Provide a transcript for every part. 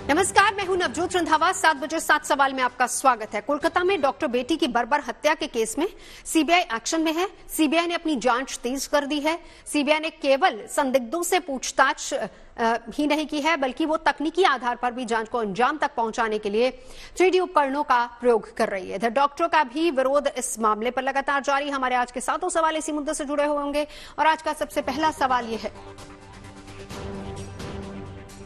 नमस्कार, मैं हूं नवजोत रंधावा। 7 बजे 7 सवाल में आपका स्वागत है। कोलकाता में डॉक्टर बेटी की बर्बर हत्या के केस में सीबीआई एक्शन में है। सीबीआई ने अपनी जांच तेज कर दी है। सीबीआई ने केवल संदिग्धों से पूछताछ ही नहीं की है, बल्कि वो तकनीकी आधार पर भी जांच को अंजाम तक पहुंचाने के लिए 3D उपकरणों का प्रयोग कर रही है। इधर डॉक्टरों का भी विरोध इस मामले पर लगातार जारी। हमारे आज के 7 सवाल इसी मुद्दे से जुड़े हुए होंगे और आज का सबसे पहला सवाल ये है,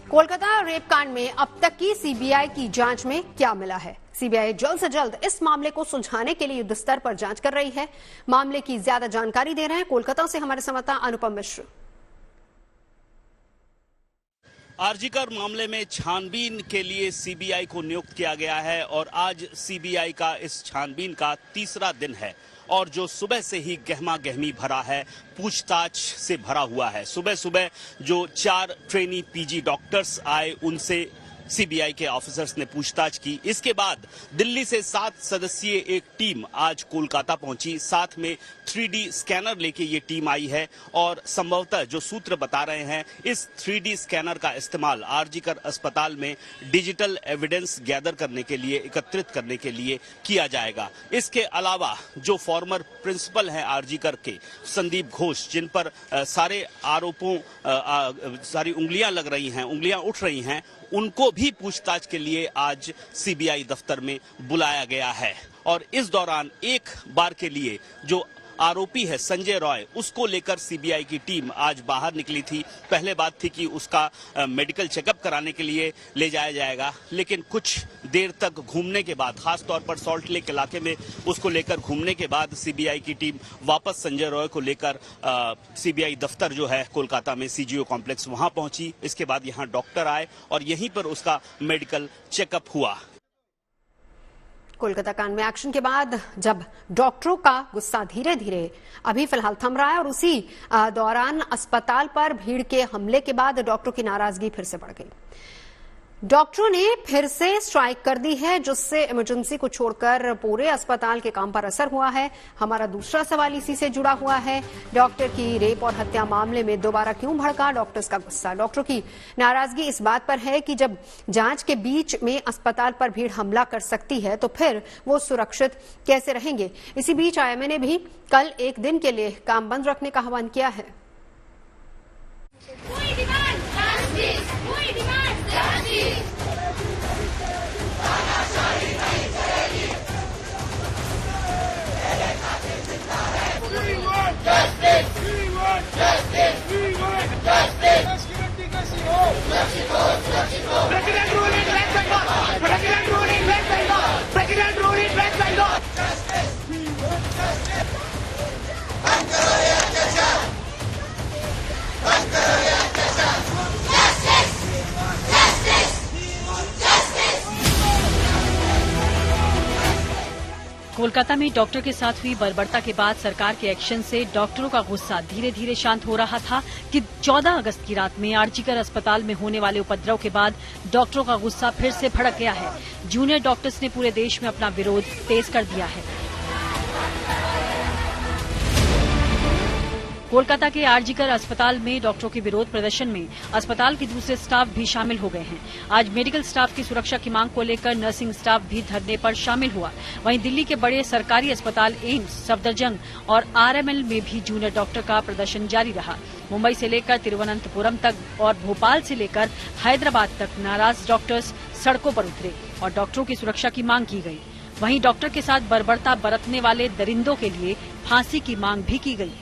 कोलकाता रेप कांड में अब तक की सीबीआई की जांच में क्या मिला है? सीबीआई जल्द से जल्द इस मामले को सुलझाने के लिए युद्ध स्तर पर जांच कर रही है। मामले की ज्यादा जानकारी दे रहे हैं कोलकाता से हमारे संवाददाता अनुपम मिश्र। आरजीकर मामले में छानबीन के लिए सीबीआई को नियुक्त किया गया है और आज सीबीआई का इस छानबीन का तीसरा दिन है और जो सुबह से ही गहमा गहमी भरा है, पूछताछ से भरा हुआ है। सुबह सुबह जो 4 ट्रेनी पीजी डॉक्टर्स आए, उनसे सीबीआई के ऑफिसर्स ने पूछताछ की। इसके बाद दिल्ली से 7 सदस्यीय एक टीम आज कोलकाता पहुंची। साथ में 3D स्कैनर लेके ये टीम आई है और संभवतः जो सूत्र बता रहे हैं, इस 3D स्कैनर का इस्तेमाल आरजीकर अस्पताल में डिजिटल एविडेंस गैदर करने के लिए, एकत्रित करने के लिए किया जाएगा। इसके अलावा जो फॉर्मर प्रिंसिपल हैं आरजीकर के, संदीप घोष, जिन पर सारे आरोपों सारी उंगलियां लग रही हैं, उंगलियां उठ रही हैं, उनको भी पूछताछ के लिए आज सीबीआई दफ्तर में बुलाया गया है। और इस दौरान एक बार के लिए जो आरोपी है संजय रॉय, उसको लेकर सीबीआई की टीम आज बाहर निकली थी। पहले बात थी कि उसका मेडिकल चेकअप कराने के लिए ले जाया जाएगा, लेकिन कुछ देर तक घूमने के बाद, खासतौर पर सॉल्ट लेक इलाके में उसको लेकर घूमने के बाद सीबीआई की टीम वापस संजय रॉय को लेकर सीबीआई दफ्तर जो है कोलकाता में सीजीओ कॉम्प्लेक्स, वहां पहुंची। इसके बाद यहां डॉक्टर आए और यहीं पर उसका मेडिकल चेकअप हुआ। कोलकाता कांड में एक्शन के बाद जब डॉक्टरों का गुस्सा धीरे धीरे अभी फिलहाल थम रहा है और उसी दौरान अस्पताल पर भीड़ के हमले के बाद डॉक्टरों की नाराजगी फिर से बढ़ गई। डॉक्टरों ने फिर से स्ट्राइक कर दी है, जिससे इमरजेंसी को छोड़कर पूरे अस्पताल के काम पर असर हुआ है। हमारा दूसरा सवाल इसी से जुड़ा हुआ है। डॉक्टर की रेप और हत्या मामले में दोबारा क्यों भड़का डॉक्टर्स का गुस्सा? डॉक्टरों की नाराजगी इस बात पर है कि जब जांच के बीच में अस्पताल पर भीड़ हमला कर सकती है तो फिर वो सुरक्षित कैसे रहेंगे? इसी बीच आईएमए ने भी कल एक दिन के लिए काम बंद रखने का आह्वान किया है। कोलकाता में डॉक्टर के साथ हुई बर्बरता के बाद सरकार के एक्शन से डॉक्टरों का गुस्सा धीरे धीरे शांत हो रहा था कि 14 अगस्त की रात में आरजीकर अस्पताल में होने वाले उपद्रव के बाद डॉक्टरों का गुस्सा फिर से भड़क गया है। जूनियर डॉक्टर्स ने पूरे देश में अपना विरोध तेज कर दिया है। कोलकाता के आरजीकर अस्पताल में डॉक्टरों के विरोध प्रदर्शन में अस्पताल के दूसरे स्टाफ भी शामिल हो गए हैं। आज मेडिकल स्टाफ की सुरक्षा की मांग को लेकर नर्सिंग स्टाफ भी धरने पर शामिल हुआ। वहीं दिल्ली के बड़े सरकारी अस्पताल एम्स, सफदरजंग और आरएमएल में भी जूनियर डॉक्टर का प्रदर्शन जारी रहा। मुंबई से लेकर तिरुवनंतपुरम तक और भोपाल से लेकर हैदराबाद तक नाराज डॉक्टर्स सड़कों पर उतरे और डॉक्टरों की सुरक्षा की मांग की गई। वहीं डॉक्टर के साथ बर्बरता बरतने वाले दरिंदों के लिए फांसी की मांग भी की गई।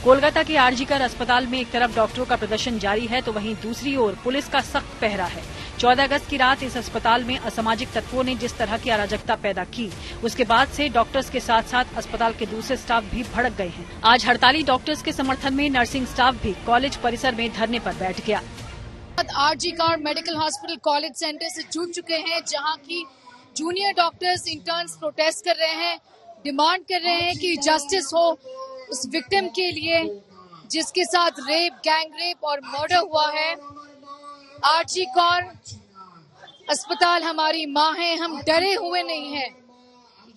कोलकाता के आरजीकर अस्पताल में एक तरफ डॉक्टरों का प्रदर्शन जारी है तो वहीं दूसरी ओर पुलिस का सख्त पहरा है। 14 अगस्त की रात इस अस्पताल में असामाजिक तत्वों ने जिस तरह की अराजकता पैदा की, उसके बाद से डॉक्टर्स के साथ साथ अस्पताल के दूसरे स्टाफ भी भड़क गए हैं। आज हड़ताली डॉक्टर्स के समर्थन में नर्सिंग स्टाफ भी कॉलेज परिसर में धरने पर बैठ गया। RG Kar medical hospital college centre से जुड़ चुके हैं, जहाँ की जूनियर डॉक्टर्स इंटर्न्स प्रोटेस्ट कर रहे हैं, डिमांड कर रहे हैं कि जस्टिस हो उस विक्टिम के लिए जिसके साथ रेप, गैंग रेप और मर्डर हुआ है। आरजीकर अस्पताल हमारी माँ है, हम डरे हुए नहीं हैं।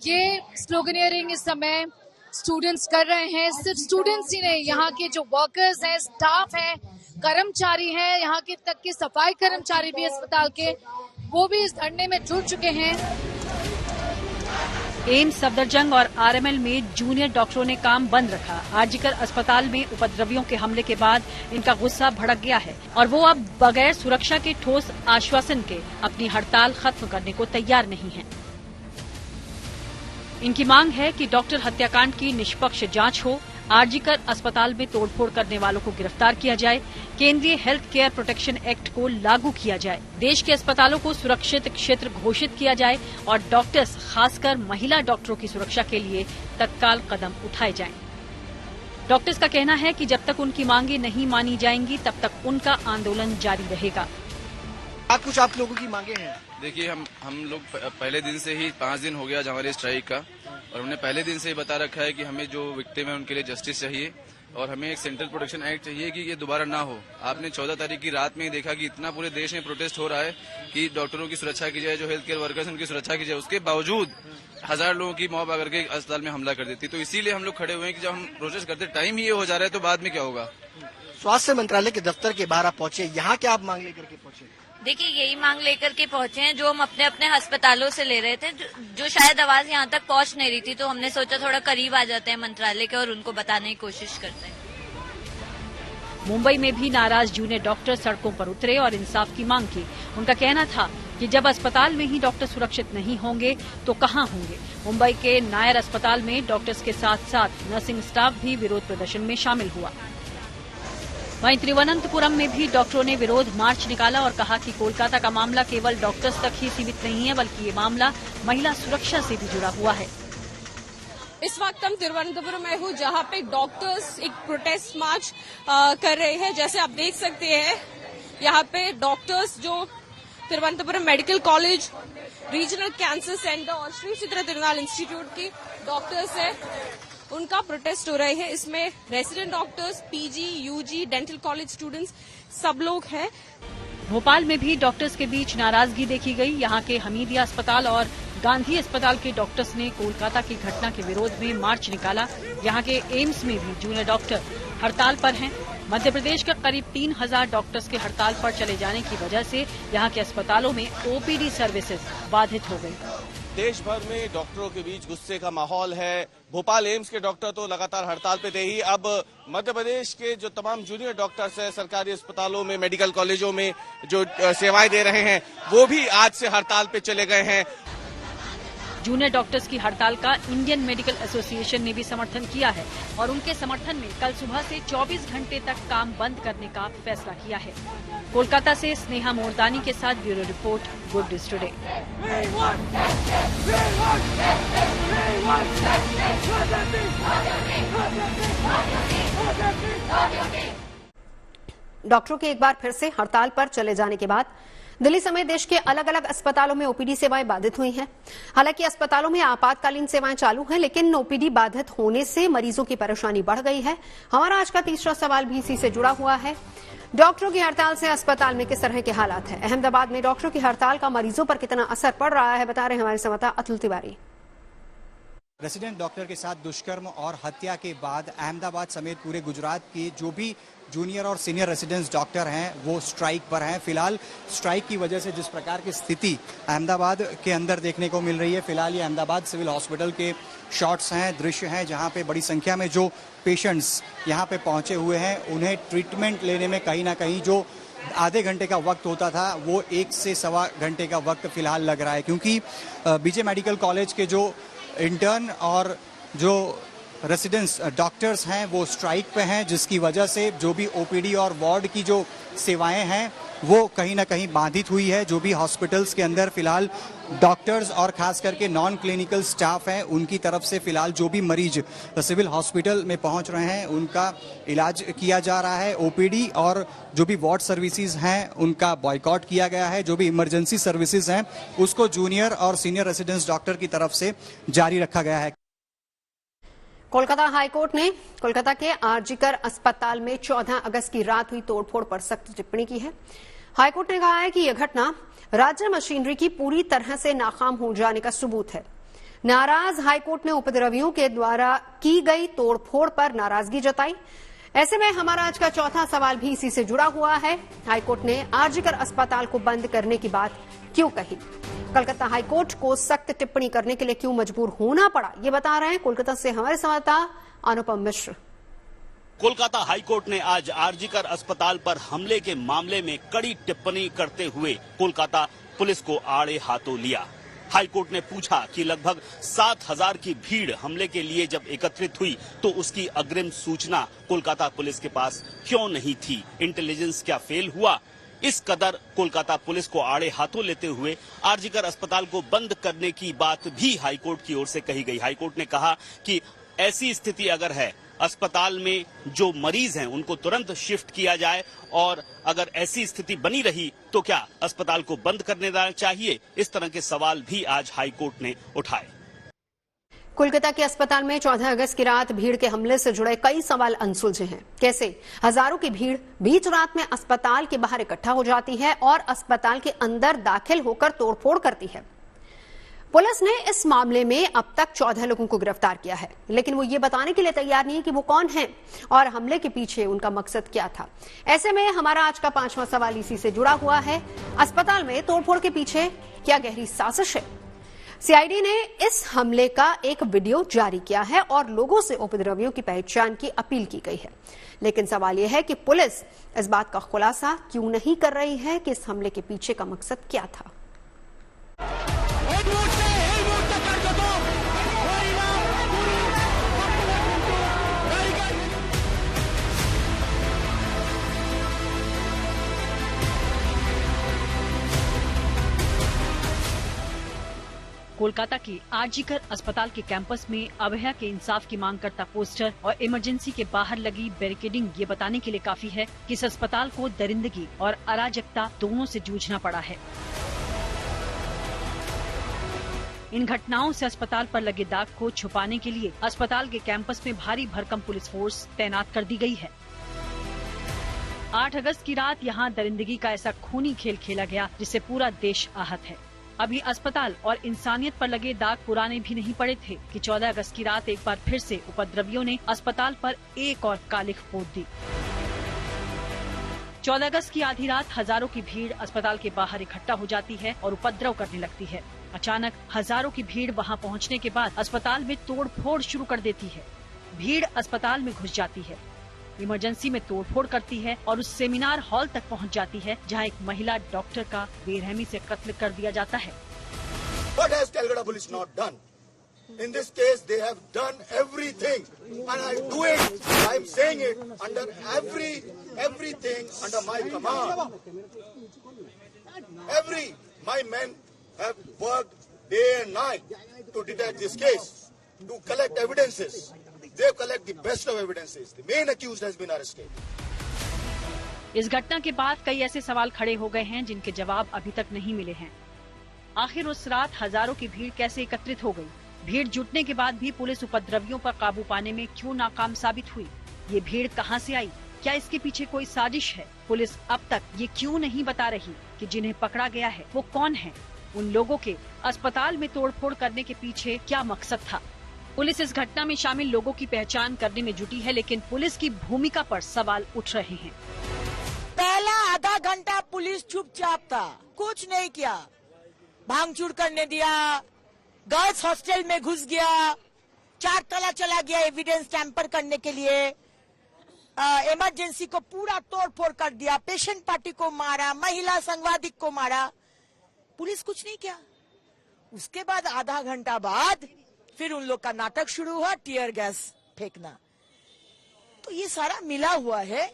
ये स्लोगनियरिंग इस समय स्टूडेंट्स कर रहे हैं। सिर्फ स्टूडेंट्स ही नहीं, यहाँ के जो वर्कर्स हैं, स्टाफ हैं, कर्मचारी हैं, यहाँ के तक के सफाई कर्मचारी भी अस्पताल के, वो भी इस धरने में जुट चुके हैं। एम्स सफदरजंग और आरएमएल में जूनियर डॉक्टरों ने काम बंद रखा। आरजीकर अस्पताल में उपद्रवियों के हमले के बाद इनका गुस्सा भड़क गया है और वो अब बगैर सुरक्षा के ठोस आश्वासन के अपनी हड़ताल खत्म करने को तैयार नहीं हैं। इनकी मांग है कि डॉक्टर हत्याकांड की निष्पक्ष जांच हो, आरजीकर अस्पताल में तोड़फोड़ करने वालों को गिरफ्तार किया जाए, केंद्रीय हेल्थ केयर प्रोटेक्शन एक्ट को लागू किया जाए, देश के अस्पतालों को सुरक्षित क्षेत्र घोषित किया जाए और डॉक्टर्स, खासकर महिला डॉक्टरों की सुरक्षा के लिए तत्काल कदम उठाए जाएं। डॉक्टर्स का कहना है कि जब तक उनकी मांगे नहीं मानी जाएंगी तब तक उनका आंदोलन जारी रहेगा। कुछ आप लोगों की मांगे हैं? देखिए, हम लोग पहले दिन से ही 5 दिन हो गया हमारे स्ट्राइक का, और हमने पहले दिन से ही बता रखा है कि हमें जो विक्टिम है उनके लिए जस्टिस चाहिए और हमें एक सेंट्रल प्रोटेक्शन एक्ट चाहिए कि ये दोबारा ना हो। आपने 14 तारीख की रात में ही देखा कि इतना पूरे देश में प्रोटेस्ट हो रहा है कि डॉक्टरों की सुरक्षा की जाए, जो हेल्थ केयर वर्कर्स उनकी सुरक्षा की जाए। उसके बावजूद 1000 लोगों की मॉब आकर के अस्पताल में हमला कर देती। तो इसीलिए हम लोग खड़े हुए हैं कि जब हम प्रोटेस्ट करते टाइम ही ये हो जा रहा है तो बाद में क्या होगा। स्वास्थ्य मंत्रालय के दफ्तर के बाहर आप पहुंचे, यहाँ क्या आप मांग लेकर के पहुंचे? देखिए, यही मांग लेकर के पहुंचे हैं जो हम अपने अपने अस्पतालों से ले रहे थे, जो शायद आवाज यहाँ तक पहुंच नहीं रही थी। तो हमने सोचा थोड़ा करीब आ जाते हैं मंत्रालय के और उनको बताने की कोशिश करते हैं। मुंबई में भी नाराज जूनियर डॉक्टर सड़कों पर उतरे और इंसाफ की मांग की। उनका कहना था कि जब अस्पताल में ही डॉक्टर सुरक्षित नहीं होंगे तो कहां होंगे। मुंबई के नायर अस्पताल में डॉक्टर्स के साथ साथ नर्सिंग स्टाफ भी विरोध प्रदर्शन में शामिल हुआ। वहीं तिरुवनंतपुरम में भी डॉक्टरों ने विरोध मार्च निकाला और कहा कि कोलकाता का मामला केवल डॉक्टर्स तक ही सीमित नहीं है, बल्कि ये मामला महिला सुरक्षा से भी जुड़ा हुआ है। इस वक्त हम तिरुवनंतपुरम में हूँ, जहाँ पे डॉक्टर्स एक प्रोटेस्ट मार्च कर रहे हैं। जैसे आप देख सकते हैं, यहाँ पे डॉक्टर्स जो Thiruvananthapuram medical college, regional cancer centre और श्री चित्रा तिरुनाल इंस्टीट्यूट की डॉक्टर्स है, उनका प्रोटेस्ट हो रहे हैं। इसमें resident doctors, PG, UG, dental college students सब लोग हैं। भोपाल में भी डॉक्टर्स के बीच नाराजगी देखी गई। यहाँ के हमीदिया अस्पताल और गांधी अस्पताल के डॉक्टर्स ने कोलकाता की घटना के विरोध में मार्च निकाला। यहाँ के एम्स में भी जूनियर डॉक्टर हड़ताल पर हैं। मध्य प्रदेश के करीब 3000 डॉक्टर्स के हड़ताल पर चले जाने की वजह से यहाँ के अस्पतालों में ओपीडी सर्विसेज बाधित हो गई। देश भर में डॉक्टरों के बीच गुस्से का माहौल है। भोपाल एम्स के डॉक्टर तो लगातार हड़ताल पे थे ही, अब मध्य प्रदेश के जो तमाम जूनियर डॉक्टर्स हैं सरकारी अस्पतालों में, मेडिकल कॉलेजों में जो सेवाएं दे रहे हैं, वो भी आज से हड़ताल पे चले गए हैं। जूनियर डॉक्टर्स की हड़ताल का इंडियन मेडिकल एसोसिएशन ने भी समर्थन किया है और उनके समर्थन में कल सुबह से 24 घंटे तक काम बंद करने का फैसला किया है। कोलकाता से स्नेहा मोरदानी के साथ bureau report, good news today. डॉक्टरों के एक बार फिर से हड़ताल पर चले जाने के बाद दिल्ली समेत देश के अलग अलग अस्पतालों में ओपीडी सेवाएं बाधित हुई हैं। हालांकि अस्पतालों में आपातकालीन सेवाएं चालू हैं, लेकिन ओपीडी बाधित होने से मरीजों की परेशानी बढ़ गई है। हमारा आज का तीसरा सवाल भी इसी से जुड़ा हुआ है। डॉक्टरों की हड़ताल से अस्पताल में किस तरह के हालात हैं? अहमदाबाद में डॉक्टरों की हड़ताल का मरीजों पर कितना असर पड़ रहा है, बता रहे हमारे संवाददाता अतुल तिवारी। रेसिडेंट डॉक्टर के साथ दुष्कर्म और हत्या के बाद अहमदाबाद समेत पूरे गुजरात के जो भी जूनियर और सीनियर रेसिडेंट्स डॉक्टर हैं वो स्ट्राइक पर हैं। फिलहाल स्ट्राइक की वजह से जिस प्रकार की स्थिति अहमदाबाद के अंदर देखने को मिल रही है, फिलहाल ये अहमदाबाद सिविल हॉस्पिटल के शॉट्स हैं, दृश्य हैं, जहां पे बड़ी संख्या में जो पेशेंट्स यहां पे पहुंचे हुए हैं, उन्हें ट्रीटमेंट लेने में कहीं ना कहीं जो आधे घंटे का वक्त होता था वो 1 से सवा घंटे का वक्त फिलहाल लग रहा है, क्योंकि बीजे मेडिकल कॉलेज के जो इंटर्न और जो रेसिडेंट्स डॉक्टर्स हैं वो स्ट्राइक पे हैं, जिसकी वजह से जो भी ओपीडी और वार्ड की जो सेवाएं हैं वो कहीं ना कहीं बाधित हुई है। जो भी हॉस्पिटल्स के अंदर फिलहाल डॉक्टर्स और खास करके नॉन क्लिनिकल स्टाफ हैं, उनकी तरफ से फिलहाल जो भी मरीज सिविल हॉस्पिटल में पहुंच रहे हैं उनका इलाज किया जा रहा है। ओपीडी और जो भी वार्ड सर्विसेज हैं उनका बॉयकॉट किया गया है। जो भी इमरजेंसी सर्विसेज हैं उसको जूनियर और सीनियर रेसिडेंट्स डॉक्टर की तरफ से जारी रखा गया है। कोलकाता हाईकोर्ट ने कोलकाता के आरजीकर अस्पताल में 14 अगस्त की रात हुई तोड़फोड़ पर सख्त टिप्पणी की है। हाईकोर्ट ने कहा है कि यह घटना राज्य मशीनरी की पूरी तरह से नाकाम हो जाने का सबूत है। नाराज हाईकोर्ट ने उपद्रवियों के द्वारा की गई तोड़फोड़ पर नाराजगी जताई। ऐसे में हमारा आज का चौथा सवाल भी इसी से जुड़ा हुआ है। हाईकोर्ट ने आरजीकर अस्पताल को बंद करने की बात क्यों कही? कोलकाता हाईकोर्ट को सख्त टिप्पणी करने के लिए क्यों मजबूर होना पड़ा, ये बता रहे हैं कोलकाता से हमारे संवाददाता अनुपम मिश्र। कोलकाता हाईकोर्ट ने आज आरजीकर अस्पताल पर हमले के मामले में कड़ी टिप्पणी करते हुए कोलकाता पुलिस को आड़े हाथों लिया। हाईकोर्ट ने पूछा कि लगभग 7,000 की भीड़ हमले के लिए जब एकत्रित हुई तो उसकी अग्रिम सूचना कोलकाता पुलिस के पास क्यों नहीं थी? इंटेलिजेंस क्या फेल हुआ? इस कदर कोलकाता पुलिस को आड़े हाथों लेते हुए आरजीकर अस्पताल को बंद करने की बात भी हाईकोर्ट की ओर से कही गई। हाईकोर्ट ने कहा कि ऐसी स्थिति अगर है, अस्पताल में जो मरीज हैं उनको तुरंत शिफ्ट किया जाए, और अगर ऐसी स्थिति बनी रही तो क्या अस्पताल को बंद करने देना चाहिए? इस तरह के सवाल भी आज हाईकोर्ट ने उठाए। कोलकाता के अस्पताल में 14 अगस्त की रात भीड़ के हमले से जुड़े कई सवाल अनसुलझे हैं। कैसे हजारों की भीड़ बीच रात में अस्पताल के बाहर इकट्ठा हो जाती है और अस्पताल के अंदर दाखिल होकर तोड़फोड़ करती है। पुलिस ने इस मामले में अब तक 14 लोगों को गिरफ्तार किया है, लेकिन वो ये बताने के लिए तैयार नहीं है कि वो कौन हैं और हमले के पीछे उनका मकसद क्या था। ऐसे में हमारा आज का 5वां सवाल इसी से जुड़ा हुआ है। अस्पताल में तोड़फोड़ के पीछे क्या गहरी साजिश है? सीआईडी ने इस हमले का एक वीडियो जारी किया है और लोगों से उपद्रवियों की पहचान की अपील की गई है, लेकिन सवाल यह है कि पुलिस इस बात का खुलासा क्यों नहीं कर रही है कि इस हमले के पीछे का मकसद क्या था। कोलकाता के आरजीकर अस्पताल के कैंपस में अभया के इंसाफ की मांग करता पोस्टर और इमरजेंसी के बाहर लगी बैरिकेडिंग ये बताने के लिए काफी है कि इस अस्पताल को दरिंदगी और अराजकता दोनों से जूझना पड़ा है। इन घटनाओं से अस्पताल पर लगे दाग को छुपाने के लिए अस्पताल के कैंपस में भारी भरकम पुलिस फोर्स तैनात कर दी गई है। 8 अगस्त की रात यहां दरिंदगी का ऐसा खूनी खेल खेला गया जिससे पूरा देश आहत है। अभी अस्पताल और इंसानियत पर लगे दाग पुराने भी नहीं पड़े थे कि 14 अगस्त की रात एक बार फिर से उपद्रवियों ने अस्पताल पर एक और कालिख पोत दी। 14 अगस्त की आधी रात हजारों की भीड़ अस्पताल के बाहर इकट्ठा हो जाती है और उपद्रव करने लगती है। अचानक हजारों की भीड़ वहां पहुंचने के बाद अस्पताल में तोड़फोड़ शुरू कर देती है। भीड़ अस्पताल में घुस जाती है, इमरजेंसी में तोड़फोड़ करती है और उस सेमिनार हॉल तक पहुंच जाती है जहां एक महिला डॉक्टर का बेरहमी से कत्ल कर दिया जाता है। What has Calcutta police not done? In this case, they have done everything, and I do it. I am saying it under everything under my command. My men have worked day and night to detect this case, to collect evidences. They collect the best of evidences. The main accused has been arrested. इस घटना के बाद कई ऐसे सवाल खड़े हो गए हैं जिनके जवाब अभी तक नहीं मिले हैं। आखिर उस रात हजारों की भीड़ कैसे एकत्रित हो गई? भीड़ जुटने के बाद भी पुलिस उपद्रवियों पर काबू पाने में क्यों नाकाम साबित हुई? ये भीड़ कहां से आई? क्या इसके पीछे कोई साजिश है? पुलिस अब तक ये क्यों नहीं बता रही कि जिन्हें पकड़ा गया है वो कौन है? उन लोगों के अस्पताल में तोड़फोड़ करने के पीछे क्या मकसद था? पुलिस इस घटना में शामिल लोगों की पहचान करने में जुटी है, लेकिन पुलिस की भूमिका पर सवाल उठ रहे हैं। पहला आधा घंटा पुलिस चुपचाप था, कुछ नहीं किया, भांगचूर करने दिया, गर्ल्स हॉस्टल में घुस गया, 4 ताला चला गया एविडेंस टैंपर करने के लिए, इमरजेंसी को पूरा तोड़फोड़ कर दिया, पेशेंट पार्टी को मारा, महिला संवादिक को मारा, पुलिस कुछ नहीं किया। उसके बाद आधा घंटा बाद फिर उन लोग का नाटक शुरू हुआ, टीयर गैस फेंकना। तो ये सारा मिला हुआ है।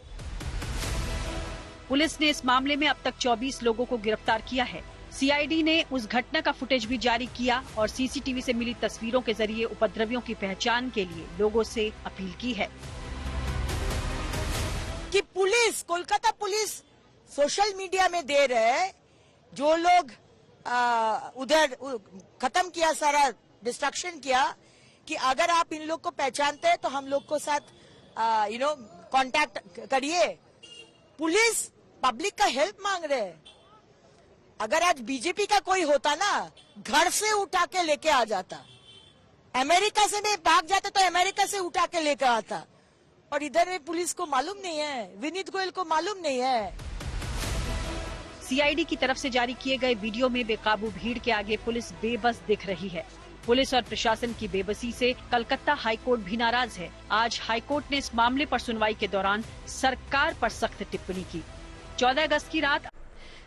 पुलिस ने इस मामले में अब तक 24 लोगों को गिरफ्तार किया है। सीआईडी ने उस घटना का फुटेज भी जारी किया और सीसीटीवी से मिली तस्वीरों के जरिए उपद्रवियों की पहचान के लिए लोगों से अपील की है कि police, Kolkata police social media में दे रहे हैं, जो लोग उधर खत्म किया, सारा डिस्ट्रक्शन किया, कि अगर आप इन लोग को पहचानते हैं तो हम लोग को साथ कांटेक्ट करिए। पुलिस पब्लिक का हेल्प मांग रहे हैं। अगर आज बीजेपी का कोई होता ना, घर से उठा के लेके आ जाता, अमेरिका से भी भाग जाते तो अमेरिका से उठा के लेकर आता, और इधर में पुलिस को मालूम नहीं है, विनीत गोयल को मालूम नहीं है। सीआईडी की तरफ से जारी किए गए वीडियो में बेकाबू भीड़ के आगे पुलिस बेबस दिख रही है। पुलिस और प्रशासन की बेबसी से कलकत्ता हाईकोर्ट भी नाराज है। आज हाईकोर्ट ने इस मामले पर सुनवाई के दौरान सरकार पर सख्त टिप्पणी की। 14 अगस्त की रात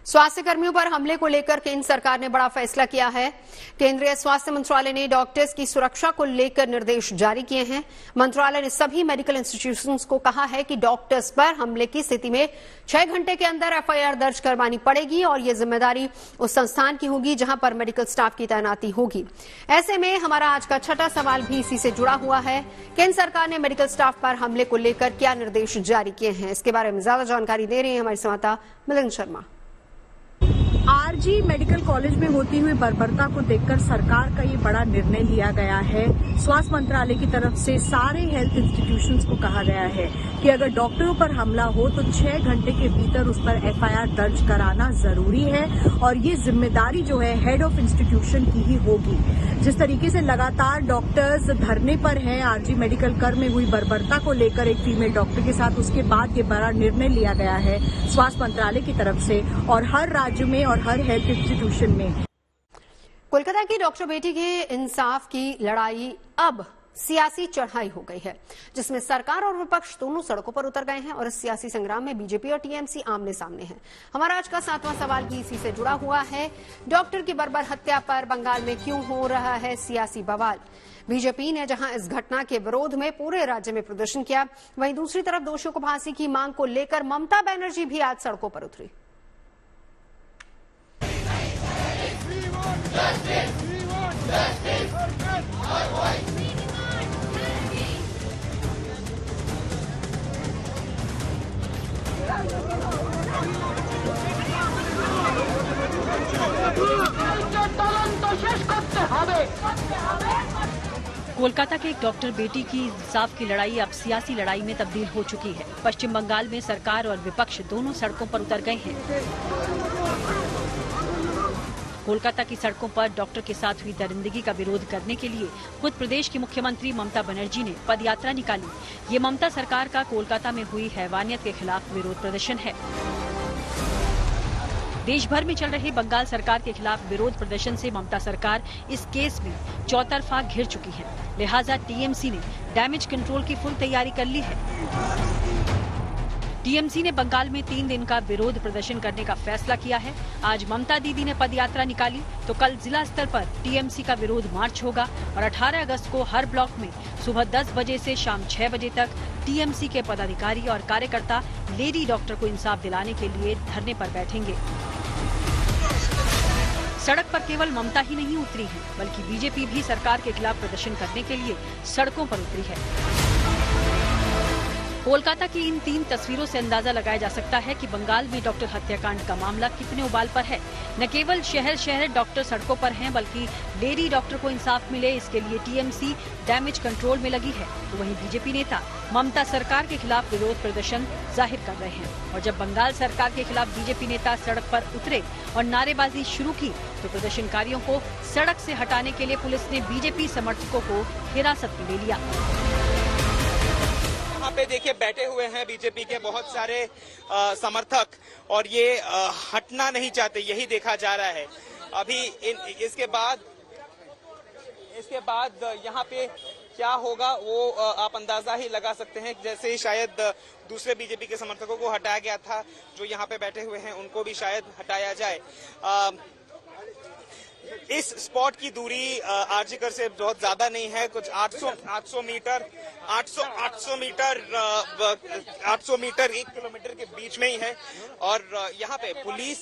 स्वास्थ्य कर्मियों पर हमले को लेकर केंद्र सरकार ने बड़ा फैसला किया है। केंद्रीय स्वास्थ्य मंत्रालय ने डॉक्टर्स की सुरक्षा को लेकर निर्देश जारी किए हैं। मंत्रालय ने सभी मेडिकल इंस्टीट्यूशंस को कहा है कि डॉक्टर्स पर हमले की स्थिति में 6 घंटे के अंदर एफआईआर दर्ज करवानी पड़ेगी और ये जिम्मेदारी उस संस्थान की होगी जहां पर मेडिकल स्टाफ की तैनाती होगी। ऐसे में हमारा आज का छठा सवाल भी इसी से जुड़ा हुआ है। केंद्र सरकार ने मेडिकल स्टाफ पर हमले को लेकर क्या निर्देश जारी किए हैं, इसके बारे में ज्यादा जानकारी दे रही है हमारी संवाददाता Milind Sharma. RG medical college में होती हुई बर्बरता को देखकर सरकार का ये बड़ा निर्णय लिया गया है। स्वास्थ्य मंत्रालय की तरफ से सारे हेल्थ इंस्टीट्यूशंस को कहा गया है कि अगर डॉक्टरों पर हमला हो तो 6 घंटे के भीतर उस पर एफआईआर दर्ज कराना जरूरी है और ये जिम्मेदारी जो है हेड ऑफ इंस्टीट्यूशन की ही होगी। जिस तरीके से लगातार डॉक्टर्स धरने पर हैं आरजी मेडिकल कर में हुई बर्बरता को लेकर एक फीमेल डॉक्टर के साथ, उसके बाद ये बड़ा निर्णय लिया गया है स्वास्थ्य मंत्रालय की तरफ से और हर राज्य में और हर हेल्थ इंस्टीट्यूशन में। कोलकाता की डॉक्टर बेटी के इंसाफ की लड़ाई अब सियासी चढ़ाई हो गई है, जिसमें सरकार और विपक्ष दोनों सड़कों पर उतर गए हैं और इस सियासी संग्राम में बीजेपी और टीएमसी आमने सामने हैं। हमारा आज का 7वां सवाल भी इसी से जुड़ा हुआ है। डॉक्टर की बर्बर हत्या पर बंगाल में क्यों हो रहा है सियासी बवाल? बीजेपी ने जहां इस घटना के विरोध में पूरे राज्य में प्रदर्शन किया, वहीं दूसरी तरफ दोषियों को फांसी की मांग को लेकर ममता बनर्जी भी आज सड़कों पर उतरी। कोलकाता के एक डॉक्टर बेटी की इंसाफ की लड़ाई अब सियासी लड़ाई में तब्दील हो चुकी है। पश्चिम बंगाल में सरकार और विपक्ष दोनों सड़कों पर उतर गए हैं। कोलकाता की सड़कों पर डॉक्टर के साथ हुई दरिंदगी का विरोध करने के लिए खुद प्रदेश की मुख्यमंत्री ममता बनर्जी ने पदयात्रा निकाली। ये ममता सरकार का कोलकाता में हुई हैवानियत के खिलाफ विरोध प्रदर्शन है। देश भर में चल रहे बंगाल सरकार के खिलाफ विरोध प्रदर्शन से ममता सरकार इस केस में चौतरफा घिर चुकी है। लिहाजा टीएमसी ने डैमेज कंट्रोल की फुल तैयारी कर ली है। टीएमसी ने बंगाल में 3 दिन का विरोध प्रदर्शन करने का फैसला किया है। आज ममता दीदी ने पदयात्रा निकाली तो कल जिला स्तर पर टीएमसी का विरोध मार्च होगा और 18 अगस्त को हर ब्लॉक में सुबह 10 बजे से शाम 6 बजे तक टीएमसी के पदाधिकारी और कार्यकर्ता लेडी डॉक्टर को इंसाफ दिलाने के लिए धरने पर बैठेंगे। सड़क पर केवल ममता ही नहीं उतरी है, बल्कि बीजेपी भी सरकार के खिलाफ प्रदर्शन करने के लिए सड़कों पर उतरी है। कोलकाता की इन 3 तस्वीरों से अंदाजा लगाया जा सकता है कि बंगाल में डॉक्टर हत्याकांड का मामला कितने उबाल पर है। न केवल शहर शहर डॉक्टर सड़कों पर हैं, बल्कि लेडी डॉक्टर को इंसाफ मिले इसके लिए टीएमसी डैमेज कंट्रोल में लगी है। तो वहीं बीजेपी नेता ममता सरकार के खिलाफ विरोध प्रदर्शन जाहिर कर रहे हैं। और जब बंगाल सरकार के खिलाफ बीजेपी नेता सड़क पर उतरे और नारेबाजी शुरू की तो प्रदर्शनकारियों को सड़क से हटाने के लिए पुलिस ने बीजेपी समर्थकों को हिरासत में ले लिया। यहाँ पे देखिए बैठे हुए हैं बीजेपी के बहुत सारे समर्थक और ये हटना नहीं चाहते, यही देखा जा रहा है। अभी इसके बाद यहाँ पे क्या होगा वो आप अंदाजा ही लगा सकते हैं। जैसे ही शायद दूसरे बीजेपी के समर्थकों को हटाया गया था, जो यहाँ पे बैठे हुए हैं उनको भी शायद हटाया जाए। इस स्पॉट की दूरी आरजीकर से बहुत ज्यादा नहीं है, कुछ 800 मीटर 1 किलोमीटर के बीच में ही है। और यहाँ पे पुलिस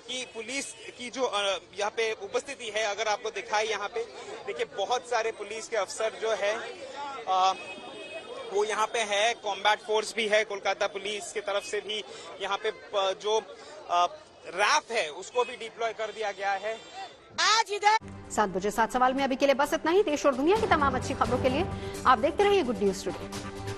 की जो यहाँ पे उपस्थिति है, अगर आपको दिखाई यहाँ पे देखिए बहुत सारे पुलिस के अफसर जो है वो यहाँ पे है। कॉम्बैट फोर्स भी है कोलकाता पुलिस की तरफ से भी। यहाँ पे जो रैफ है उसको भी डिप्लॉय कर दिया गया है। आज इधर 7 बजे 7 सवाल में अभी के लिए बस इतना ही। देश और दुनिया की तमाम अच्छी खबरों के लिए आप देखते रहिए गुड न्यूज टुडे।